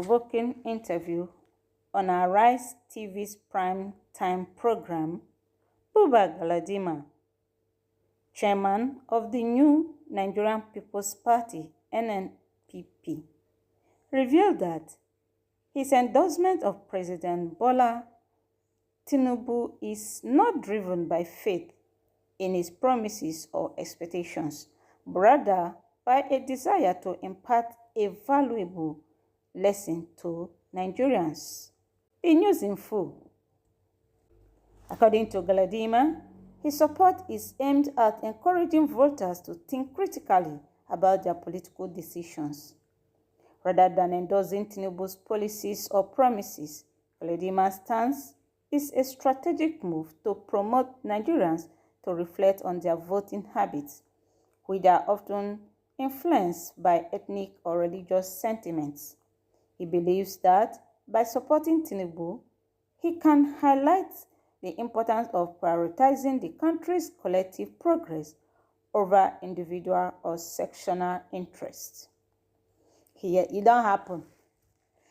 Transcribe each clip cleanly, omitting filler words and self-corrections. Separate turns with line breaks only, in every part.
thought-provoking interview on our Rise TV's prime time program, Buba Galadima, chairman of the new Nigerian People's Party (NNPP), revealed that his endorsement of President Bola Tinubu is not driven by faith in his promises or expectations, but rather by a desire to impart a valuable lesson to Nigerians. The news in full. According to Galadima, his support is aimed at encouraging voters to think critically about their political decisions. Rather than endorsing Tinubu's policies or promises, Galadima's stance is a strategic move to promote Nigerians to reflect on their voting habits, which are often influenced by ethnic or religious sentiments. He believes that by supporting Tinubu, he can highlight the importance of prioritizing the country's collective progress over individual or sectional interests. Here, it don't happen.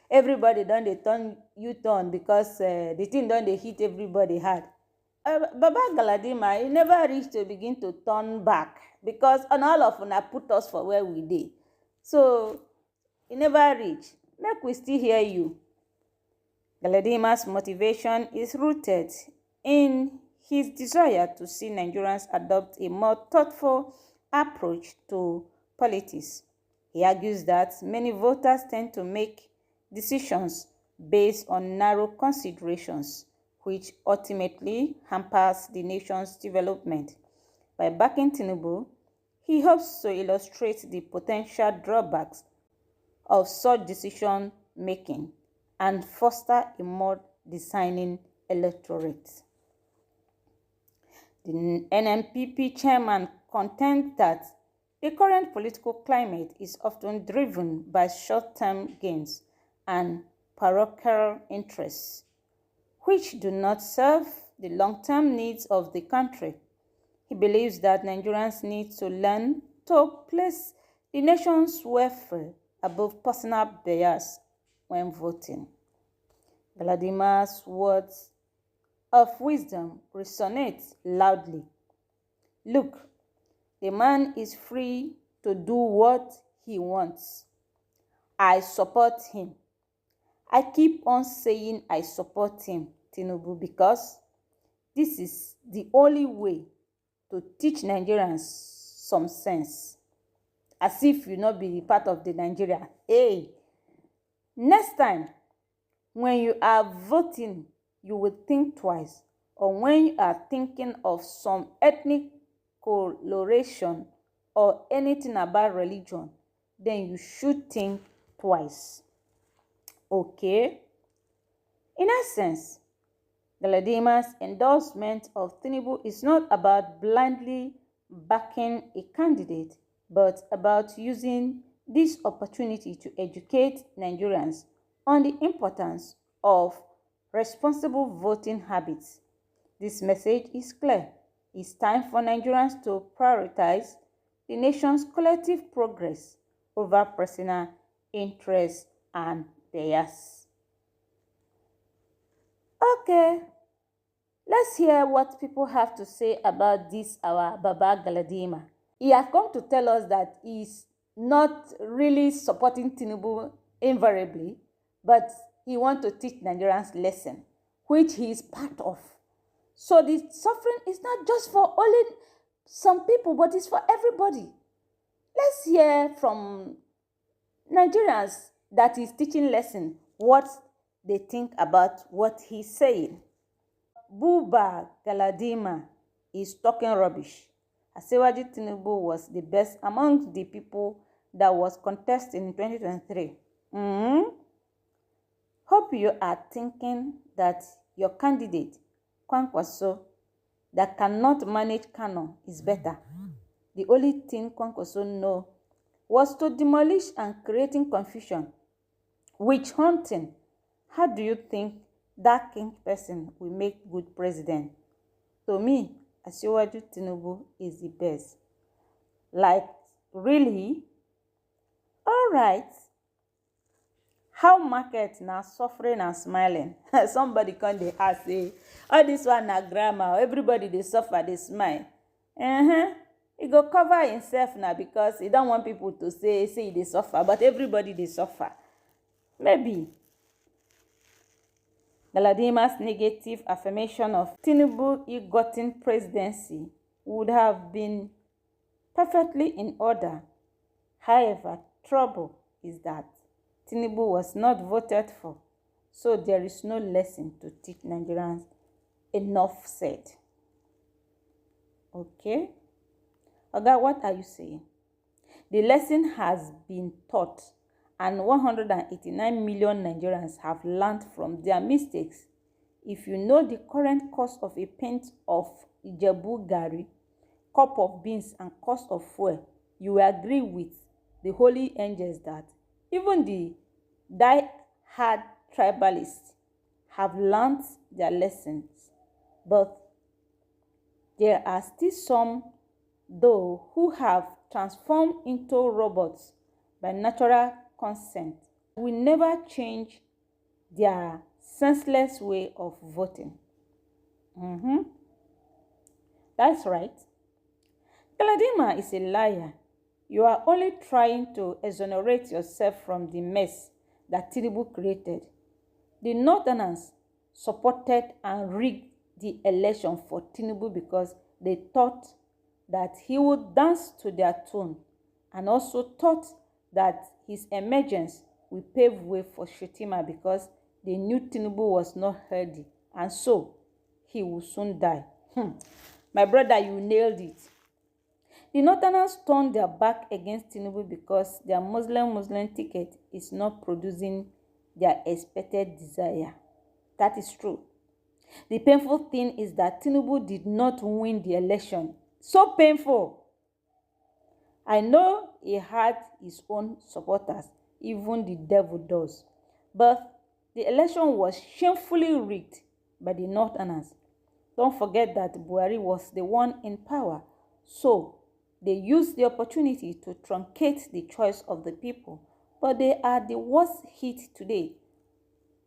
Everybody done dey turn U-turn because the thing done dey hit everybody hard. Baba Galadima, he never reached to begin to turn back because on all of una put us for where we dey. So, he never reach. Make we still hear you. Galadima's motivation is rooted in his desire to see Nigerians adopt a more thoughtful approach to politics. He argues that many voters tend to make decisions based on narrow considerations, which ultimately hampers the nation's development. By backing Tinubu, he hopes to illustrate the potential drawbacks of such decision-making and foster a more discerning electorate. The NNPP chairman contends that the current political climate is often driven by short-term gains and parochial interests, which do not serve the long-term needs of the country. He believes that Nigerians need to learn to place the nation's welfare above personal bias when voting. Galadima's words of wisdom resonate loudly. Look, the man is free to do what he wants. I support him. I keep on saying I support him, Tinubu, because this is the only way to teach Nigerians some sense. As if you not be part of the Nigeria. Hey, next time, when you are voting, you will think twice. Or when you are thinking of some ethnic coloration or anything about religion, then you should think twice. Okay? In essence, Galadima's endorsement of Tinubu is not about blindly backing a candidate, but about using this opportunity to educate Nigerians on the importance of responsible voting habits. This message is clear. It's time for Nigerians to prioritize the nation's collective progress over personal interests and bias. Okay, let's hear what people have to say about this, our Baba Galadima. He has come to tell us that he's not really supporting Tinubu invariably, but he wants to teach Nigerians lesson, which he is part of. So the suffering is not just for only some people, but it's for everybody. Let's hear from Nigerians that is teaching lesson what they think about what he's saying. Buba Galadima is talking rubbish. Asiwaju Tinubu was the best among the people that was contesting in 2023. Hope you are thinking that your candidate, Kwankwaso, that cannot manage Kano is better. The only thing Kwankwaso knew was to demolish and creating confusion. Witch hunting. How do you think that king person will make good president? To me, Asiwaju Tinubu is the best. Like, really? All right. How market na suffering and smiling? Somebody come dey ask say all this one na grammar, everybody dey suffer dey smile. He go cover himself now because he don't want people to say he dey suffer, but everybody dey suffer. Maybe Galadima's negative affirmation of Tinubu's gotten presidency would have been perfectly in order. However, trouble is that Tinubu was not voted for, so there is no lesson to teach Nigerians. Enough said. Okay? Oga, what are you saying? The lesson has been taught, and 189 million Nigerians have learned from their mistakes. If you know the current cost of a pint of Ijebu Gari, cup of beans, and cost of fuel, you will agree with the holy angels that even the die-hard tribalists have learned their lessons. But there are still some, though, who have transformed into robots by natural consent. We never change their senseless way of voting. That's right. Galadima is a liar. You are only trying to exonerate yourself from the mess that Tinubu created. The Northerners supported and rigged the election for Tinubu because they thought that he would dance to their tune, and also thought that his emergence will pave way for Shetima because they knew Tinubu was not healthy, and so he will soon die. My brother, you nailed it. The Northerners turned their back against Tinubu because their Muslim ticket is not producing their expected desire. That is true. The painful thing is that Tinubu did not win the election. So painful. I know he had his own supporters, even the devil does. But the election was shamefully rigged by the Northerners. Don't forget that Buhari was the one in power. So they used the opportunity to truncate the choice of the people. But they are the worst hit today.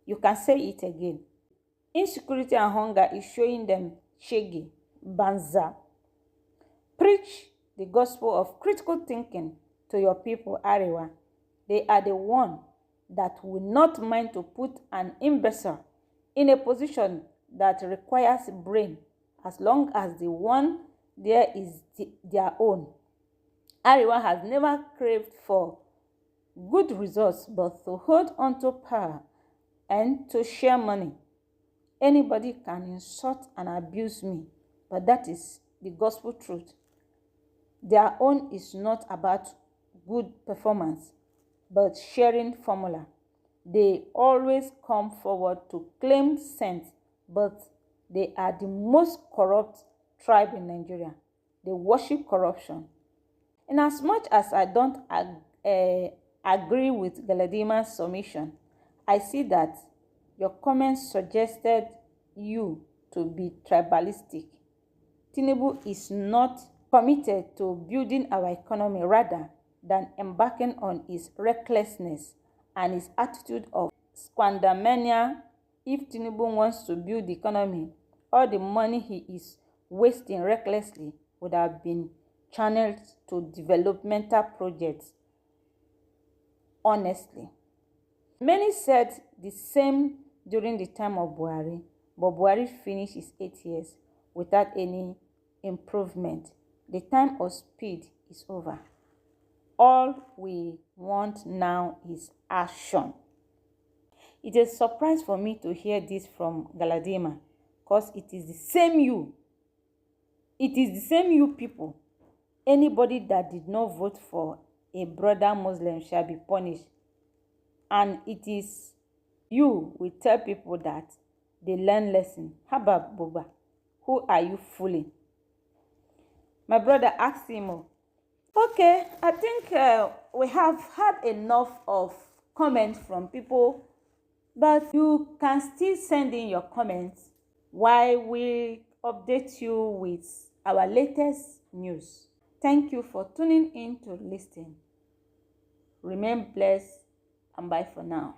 You can say it again. Insecurity and hunger is showing them shaggy, banza. Preach the gospel of critical thinking to your people, Arewa. They are the one that will not mind to put an imbecile in a position that requires brain, as long as the one there is their own. Arewa has never craved for good results, but to hold on to power and to share money. Anybody can insult and abuse me, but that is the gospel truth. Their own is not about good performance, but sharing formula. They always come forward to claim sense, but they are the most corrupt tribe in Nigeria. They worship corruption. In as much as I don't agree with Galadima's submission, I see that your comments suggested you to be tribalistic. Tinubu is not committed to building our economy rather than embarking on his recklessness and his attitude of squandermania. If Tinubu wants to build the economy, all the money he is wasting recklessly would have been channeled to developmental projects. Honestly, many said the same during the time of Buhari, but Buhari finished his 8 years without any improvement. The time of speed is over. All we want now is action. It is a surprise for me to hear this from Galadima, because it is the same you. It is the same you people. Anybody that did not vote for a brother Muslim shall be punished. And it is you will tell people that they learn lesson. How about Buba? Who are you fooling? My brother asked him. Okay, I think we have had enough of comments from people, but you can still send in your comments while we update you with our latest news. Thank you for tuning in to listen. Remain blessed and bye for now.